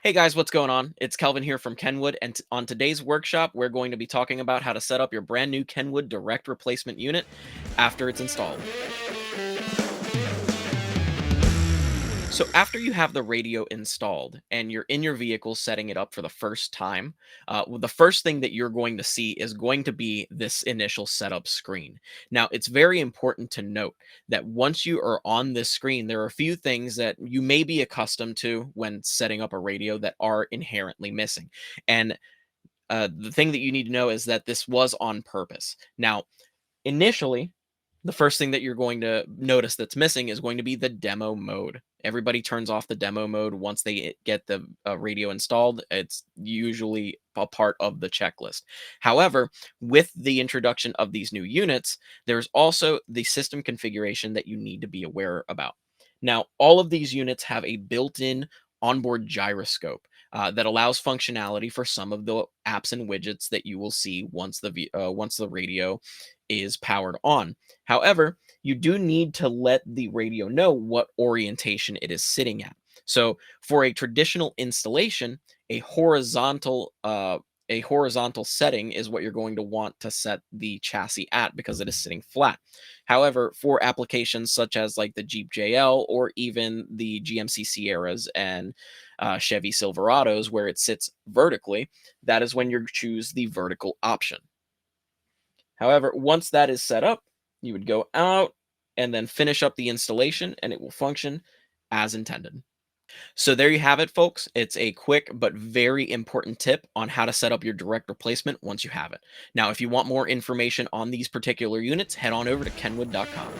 Hey guys, what's going on? It's Kelvin here from Kenwood, and on today's workshop, we're going to be talking about how to set up your brand new Kenwood direct replacement unit after it's installed. So, after you have the radio installed and you're in your vehicle setting it up for the first time, the first thing that you're going to see is going to be this initial setup screen. Now, it's very important to note that once you are on this screen, there are a few things that you may be accustomed to when setting up a radio that are inherently missing. And the thing that you need to know is that this was on purpose. Now, initially, the first thing that you're going to notice that's missing is going to be the demo mode. Everybody turns off the demo mode once they get the radio installed. It's usually a part of the checklist. However, with the introduction of these new units, there's also the system configuration that you need to be aware about. Now, all of these units have a built in onboard gyroscope that allows functionality for some of the apps and widgets that you will see once the radio is powered on. However, you do need to let the radio know what orientation it is sitting at. So, for a traditional installation, a horizontal uh, a horizontal setting is what you're going to want to set the chassis at because it is sitting flat. However, for applications such as like the Jeep JL or even the GMC Sierras and Chevy Silverados, where it sits vertically, that is when you choose the vertical option. However, once that is set up, you would go out and then finish up the installation and it will function as intended. So there you have it, folks. It's a quick but very important tip on how to set up your direct replacement once you have it. Now, if you want more information on these particular units, head on over to kenwood.com.